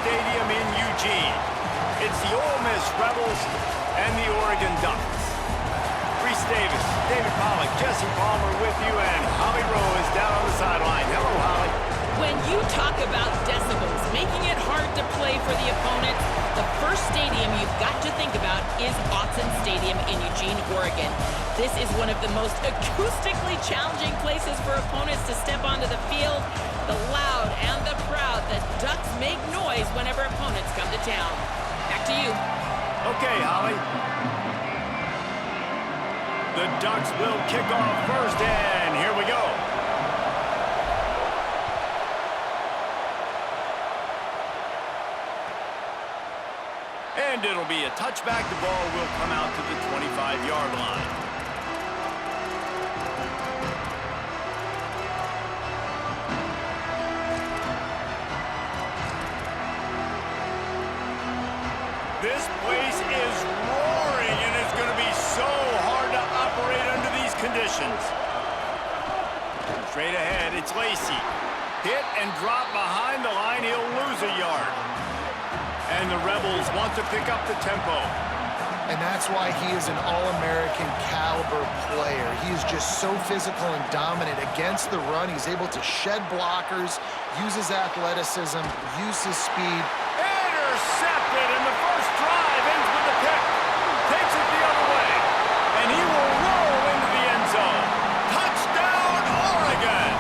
Stadium in Eugene. It's the Ole Miss Rebels and the Oregon Ducks. Reese Davis, David Pollack, Jesse Palmer with you, and Holly Rowe is down on the sideline. Hello, Holly. When you talk about decibels, making it hard to play for the opponent, the first stadium you've got to think about is Autzen Stadium in Eugene, Oregon. This is one of the most acoustically challenging places for opponents to step onto the field. The loud and the proud, the Ducks make noise whenever opponents come to town. Back to you. Okay, Holly. The Ducks will kick off first, and here we go. And it'll be a touchback. The ball will come out to the 25-yard line. This place is roaring, and it's going to be so hard to operate under these conditions. Straight ahead, it's Lacey. Hit and drop behind the line. He'll lose a yard. And the Rebels want to pick up the tempo. And that's why he is an All-American caliber player. He is just so physical and dominant against the run. He's able to shed blockers, use his athleticism, use his speed. Intercepted, and the first drive ends with a pick. Takes it the other way, and he will roll into the end zone. Touchdown, Oregon!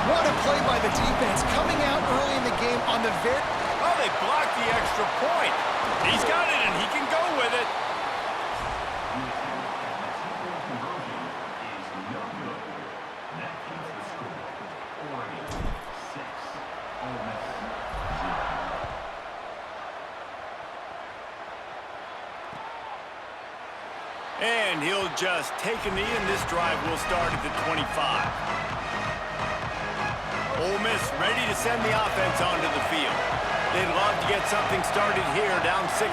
What a play by the defense, coming out early in the game on the very... Oh, they blocked the extra point. He's got it, and he can go with it. And he'll just take a knee, and this drive will start at the 25. Ole Miss ready to send the offense onto the field. They'd love to get something started here, down 6-0.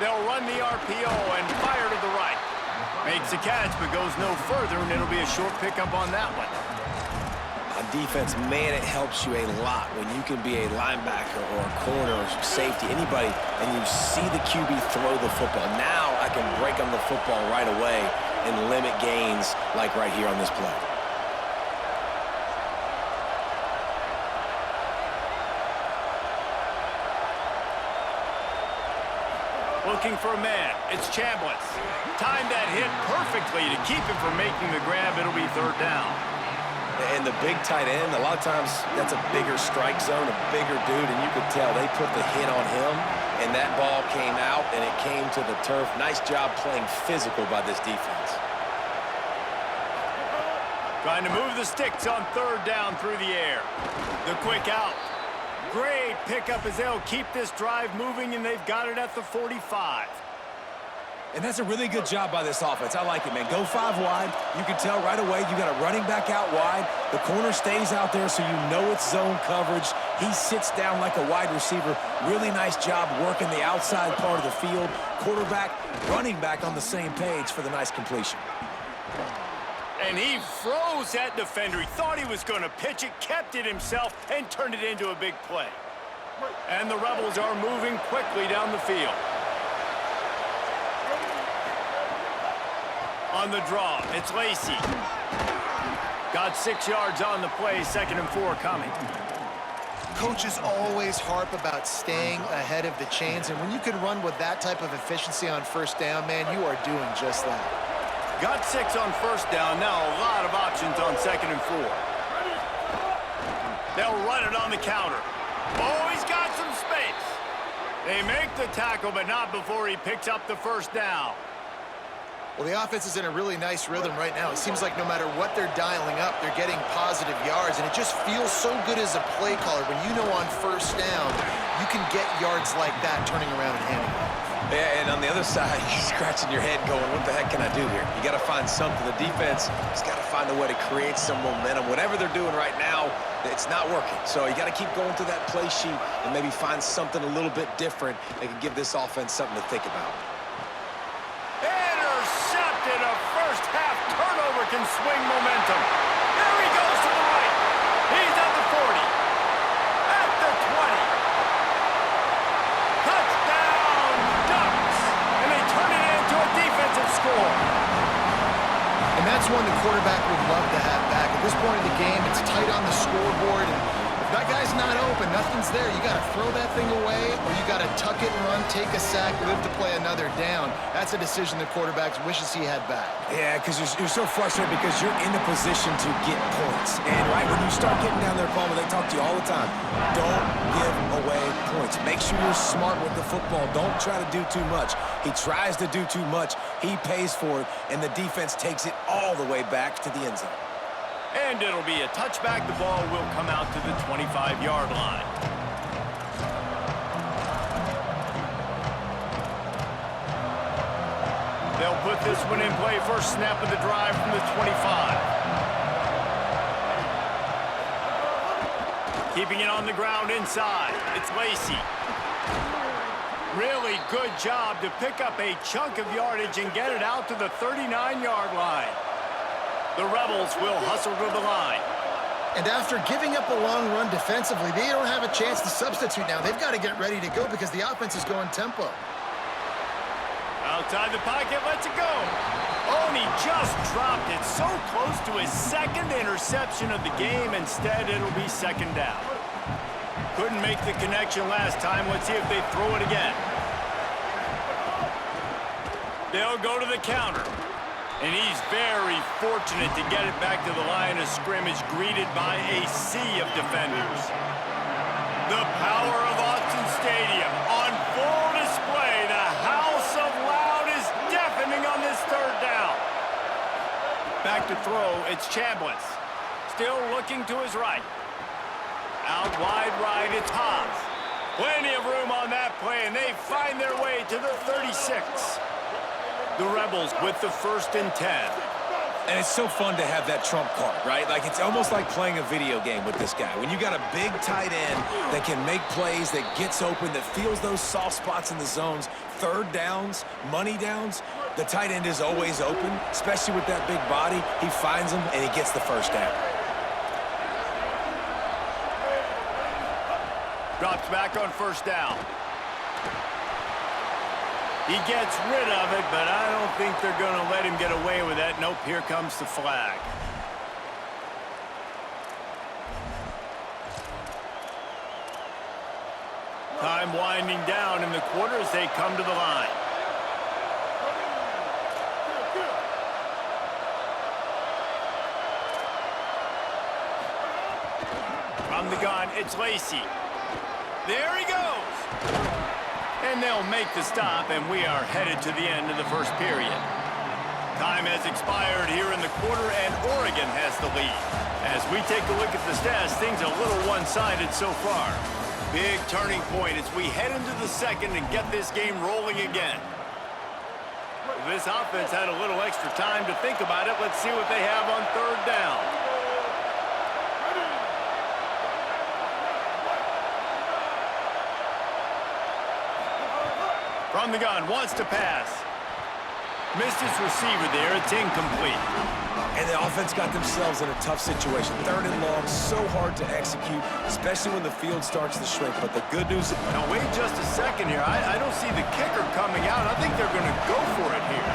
They'll run the RPO and fire to the right. Makes a catch, but goes no further, and it'll be a short pickup on that one. On defense, man, it helps you a lot when you can be a linebacker or a corner or safety, anybody, and you see the QB throw the football. Now I can break on the football right away and limit gains like right here on this play. Looking for a man. It's Chambliss. Timed that hit perfectly to keep him from making the grab. It'll be third down. And the big tight end, a lot of times that's a bigger strike zone, a bigger dude, and you could tell they put the hit on him, and that ball came out, and it came to the turf. Nice job playing physical by this defense. Trying to move the sticks on third down through the air. The quick out. Great pickup as they'll keep this drive moving, and they've got it at the 45. And that's a really good job by this offense. I like it, man. Go 5 wide. You can tell right away you got a running back out wide. The corner stays out there so you know it's zone coverage. He sits down like a wide receiver. Really nice job working the outside part of the field. Quarterback, running back on the same page for the nice completion. And he froze that defender. He thought he was going to pitch it, kept it himself, and turned it into a big play. And the Rebels are moving quickly down the field. On the draw, it's Lacey. Got 6 yards on the play, 2nd and 4 coming. Coaches always harp about staying ahead of the chains, and when you can run with that type of efficiency on first down, man, you are doing just that. Got 6 on first down, now a lot of options on 2nd and 4. They'll run it on the counter. Oh, he's got some space. They make the tackle, but not before he picks up the first down. Well, the offense is in a really nice rhythm right now. It seems like no matter what they're dialing up, they're getting positive yards, and it just feels so good as a play caller when you know on first down you can get yards like that turning around and handing it. Yeah, and on the other side, you're scratching your head going, what the heck can I do here? You got to find something. The defense has got to find a way to create some momentum. Whatever they're doing right now, it's not working. So you got to keep going through that play sheet and maybe find something a little bit different that can give this offense something to think about. Intercepted. A first half turnover can swing momentum. There he goes quarterback would love to have back. At this point in the game, it's tight on the scoreboard, and if that guy's not open, nothing's there. You got to throw that thing away, or you got to tuck it and run, take a sack, live to play another down. That's a decision the quarterback wishes he had back. Yeah, because you're so frustrated because you're in the position to get points. And right when you start getting down there, Palmer, they talk to you all the time. Don't give away points. Make sure you're smart with the football. Don't try to do too much. He tries to do too much. He pays for it, and the defense takes it all the way back to the end zone. And it'll be a touchback. The ball will come out to the 25-yard line. They'll put this one in play. First snap of the drive from the 25. Keeping it on the ground inside. It's Lacey. Really good job to pick up a chunk of yardage and get it out to the 39-yard line. The Rebels will hustle to the line. And after giving up a long run defensively, they don't have a chance to substitute now. They've got to get ready to go because the offense is going tempo. Outside the pocket, lets it go. Oh, and he just dropped it so close to his second interception of the game. Instead, it'll be second down. Couldn't make the connection last time. Let's see if they throw it again. They'll go to the counter. And he's very fortunate to get it back to the line of scrimmage, greeted by a sea of defenders. The power of Autzen Stadium on full display. The house of loud is deafening on this third down. Back to throw, it's Chambliss. Still looking to his right. Out wide right, it's Haas. Plenty of room on that play, and they find their way to the 36. The Rebels with the 1st and 10. And it's so fun to have that trump card, right? Like, it's almost like playing a video game with this guy. When you got a big tight end that can make plays, that gets open, that feels those soft spots in the zones, third downs, money downs, the tight end is always open, especially with that big body. He finds them, and he gets the first down. Drops back on first down. He gets rid of it, but I don't think they're going to let him get away with that. Nope, here comes the flag. Time winding down in the quarter as they come to the line. From the gun, it's Lacey. There he goes. And they'll make the stop, and we are headed to the end of the first period. Time has expired here in the quarter, and Oregon has the lead. As we take a look at the stats, things are a little one-sided so far. Big turning point as we head into the second and get this game rolling again. This offense had a little extra time to think about it. Let's see what they have on third down. From the gun, wants to pass. Missed his receiver there. It's incomplete. And the offense got themselves in a tough situation. Third and long, so hard to execute, especially when the field starts to shrink. But the good news... Now, wait just a second here. I don't see the kicker coming out. I think they're going to go for it here.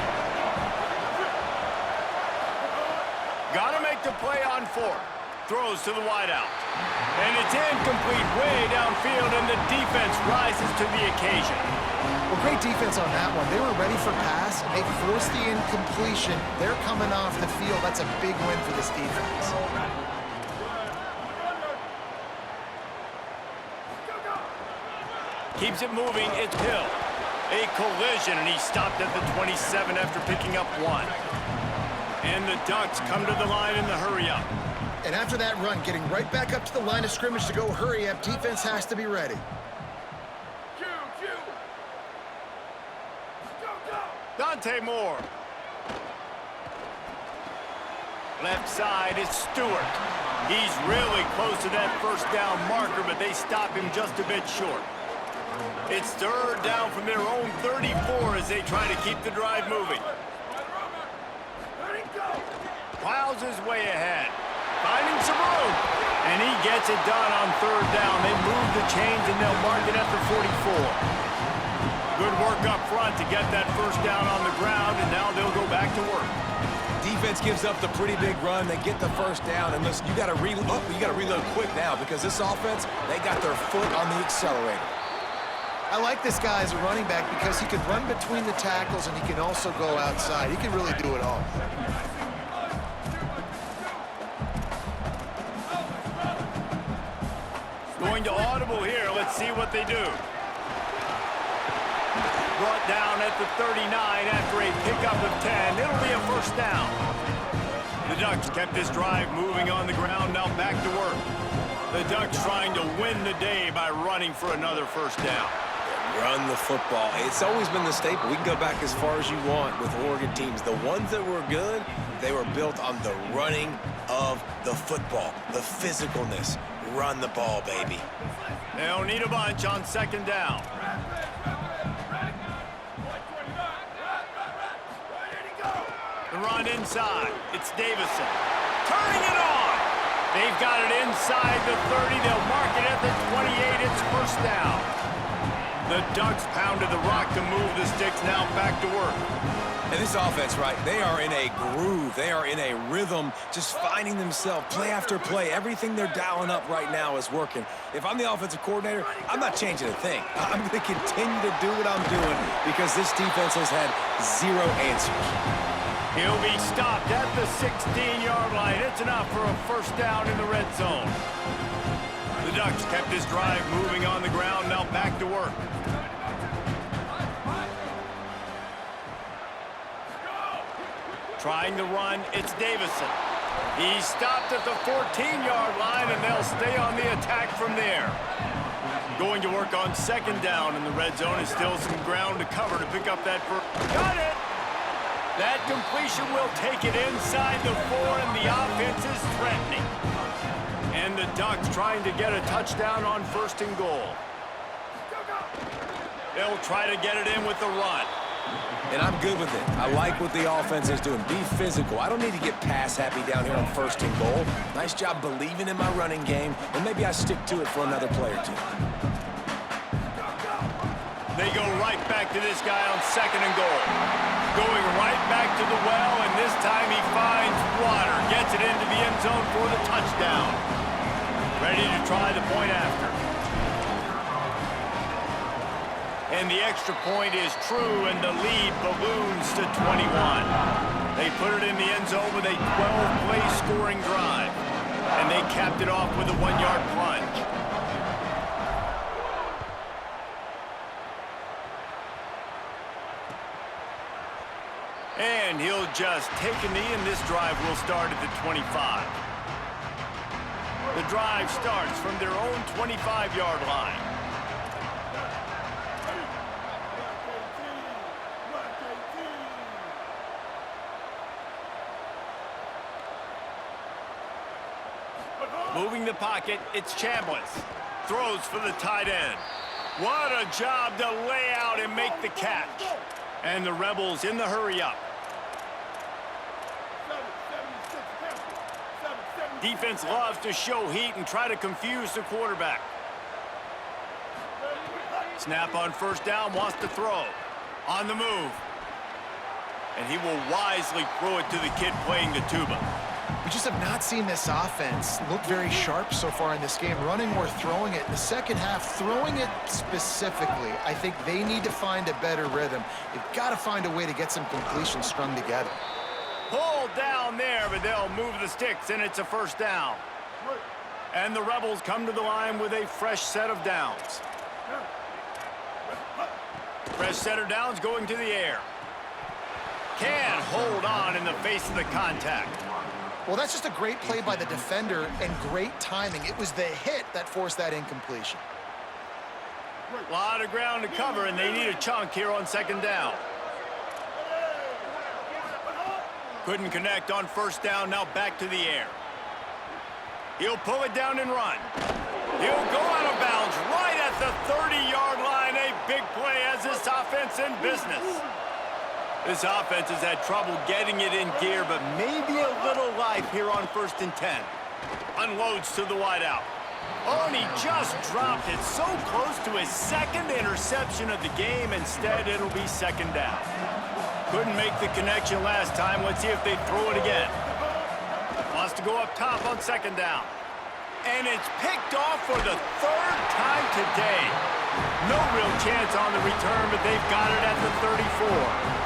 Got to make the play on fourth. Throws to the wideout. And it's incomplete way downfield, and the defense rises to the occasion. Well, great defense on that one. They were ready for pass, and they forced the incompletion. They're coming off the field. That's a big win for this defense. Keeps it moving. It's Hill. A collision, and he stopped at the 27 after picking up one. And the Ducks come to the line in the hurry-up. And after that run, getting right back up to the line of scrimmage to go hurry up, defense has to be ready. Dante Moore. Left side is Stewart. He's really close to that first down marker, but they stop him just a bit short. It's third down from their own 34 as they try to keep the drive moving. Plows his way ahead. Finding some room. And he gets it done on third down. They move the chains and they'll mark it at the 44. Good work up front to get that first down on the ground, and now they'll go back to work. Defense defense gives up the pretty big run. They get the first down, and listen, you got to reload quick now because this offense, they got their foot on the accelerator. I like this guy as a running back because he can run between the tackles and he can also go outside. He can really do it all. Going to audible here. Let's see what they do. Brought down at the 39 after a pickup of 10. It'll be a first down. The Ducks kept this drive moving on the ground, now back to work. The Ducks trying to win the day by running for another first down. Run the football. It's always been the staple. We can go back as far as you want with Oregon teams. The ones that were good, they were built on the running of the football, the physicalness. Run the ball, baby. They'll need a bunch on second down. The run inside. It's Davison. Turning it on. They've got it inside the 30. They'll mark it at the 28. It's first down. The Ducks pounded the rock to move the sticks. Now back to work. And this offense, right, they are in a groove. They are in a rhythm, just finding themselves play after play. Everything they're dialing up right now is working. If I'm the offensive coordinator, I'm not changing a thing. I'm going to continue to do what I'm doing because this defense has had zero answers. He'll be stopped at the 16-yard line. It's enough for a first down in the red zone. The Ducks kept this drive moving on the ground. Now back to work. Trying to run, it's Davison. He's stopped at the 14-yard line, and they'll stay on the attack from there. Going to work on second down in the red zone. Is still some ground to cover to pick up that first. Got it! That completion will take it inside the 4, and the offense is threatening. And the Ducks trying to get a touchdown on first and goal. They'll try to get it in with the run. And I'm good with it. I like what the offense is doing. Be physical. I don't need to get pass happy down here on first and goal. Nice job believing in my running game, and maybe I stick to it for another play or two. They go right back to this guy on second and goal. Going right back to the well, and this time he finds water. Gets it into the end zone for the touchdown. Ready to try the point after. And the extra point is true, and the lead balloons to 21. They put it in the end zone with a 12-play scoring drive. And they capped it off with a 1-yard plunge. And he'll just take a knee, and this drive will start at the 25. The drive starts from their own 25-yard line. Moving the pocket, it's Chambliss. Throws for the tight end. What a job to lay out and make the catch. And the Rebels in the hurry-up. Defense loves to show heat and try to confuse the quarterback. Snap on first down, wants to throw. On the move. And he will wisely throw it to the kid playing the tuba. We just have not seen this offense look very sharp so far in this game, running or throwing it. In the second half, throwing it specifically, I think they need to find a better rhythm. They've got to find a way to get some completions strung together. Pulled down there, but they'll move the sticks, and it's a first down. And the Rebels come to the line with a fresh set of downs. Fresh set of downs going to the air. Can't hold on in the face of the contact. Well, that's just a great play by the defender and great timing. It was the hit that forced that incompletion. A lot of ground to cover, and they need a chunk here on second down. Couldn't connect on first down, now back to the air. He'll pull it down and run. He'll go out of bounds right at the 30-yard line. A big play as this offense in business. This offense has had trouble getting it in gear, but maybe a little life here on first and 10. Unloads to the wideout. Oh, and he just dropped it so close to his second interception of the game. Instead, it'll be second down. Couldn't make the connection last time. Let's see if they throw it again. Wants to go up top on second down. And it's picked off for the third time today. No real chance on the return, but they've got it at the 34.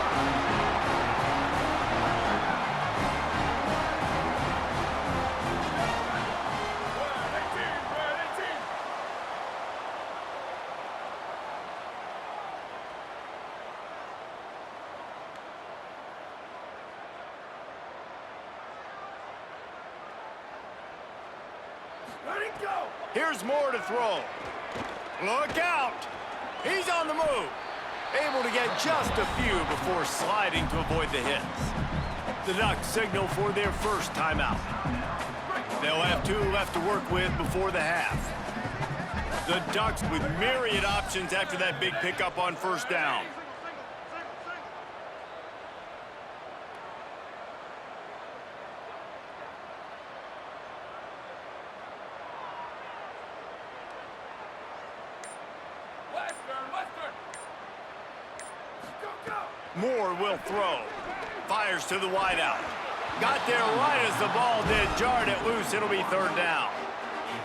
Here's Moore to throw. Look out! He's on the move. Able to get just a few before sliding to avoid the hits. The Ducks signal for their first timeout. They'll have 2 left to work with before the half. The Ducks with myriad options after that big pickup on first down. Moore will throw. Fires to the wideout. Got there right as the ball did. Jarred it loose. It'll be third down.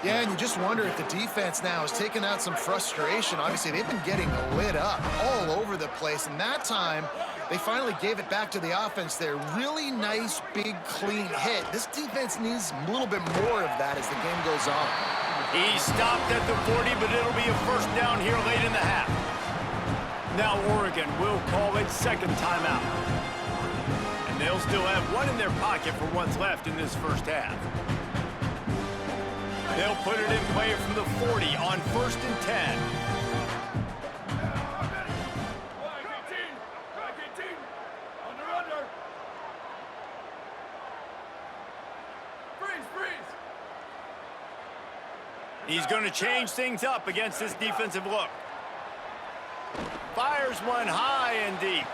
Yeah, and you just wonder if the defense now has taken out some frustration. Obviously, they've been getting lit up all over the place, and that time, they finally gave it back to the offense there. Really nice, big, clean hit. This defense needs a little bit more of that as the game goes on. He stopped at the 40, but it'll be a first down here late in the half. Now Oregon will call its second timeout. And they'll still have 1 in their pocket for what's left in this first half. They'll put it in play from the 40 on 1st and 10. He's going to change things up against this defensive look. Fires one high and deep.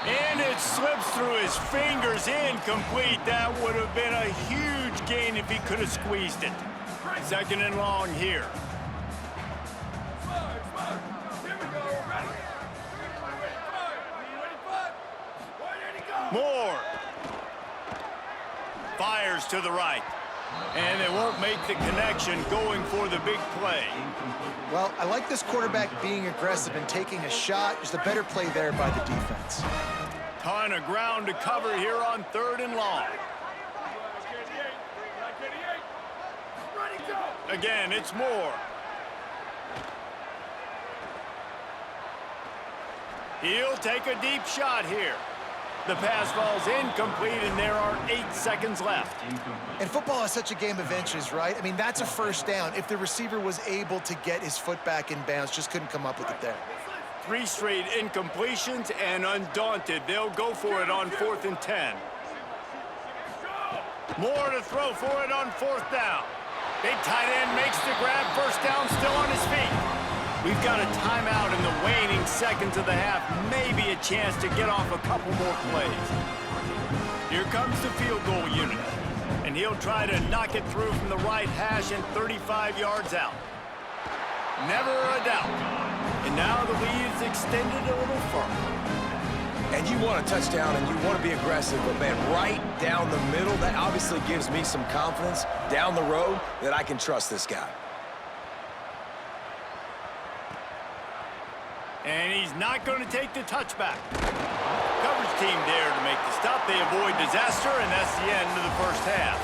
And it slips through his fingers, incomplete. That would have been a huge gain if he could have squeezed it. Second and long here. Moore. Fires to the right. And they won't make the connection going for the big play. Well, I like this quarterback being aggressive and taking a shot. Just a better play there by the defense. Ton of ground to cover here on 3rd and long. Again, it's Moore. He'll take a deep shot here. The pass falls incomplete, and there are 8 seconds left. And football is such a game of inches, right? I mean, that's a first down. If the receiver was able to get his foot back in bounds, just couldn't come up with it there. 3 straight incompletions, and undaunted, they'll go for it on 4th and 10. Moore to throw for it on 4th down. Big tight end makes the grab, first down, still on his feet. We've got a timeout in the waning seconds of the half. Maybe a chance to get off a couple more plays. Here comes the field goal unit. And he'll try to knock it through from the right hash and 35 yards out. Never a doubt. And now the lead is extended a little further. And you want a touchdown and you want to be aggressive, but man, right down the middle, that obviously gives me some confidence down the road that I can trust this guy. And he's not going to take the touchback. Coverage team there to make the stop. They avoid disaster, and that's the end of the first half.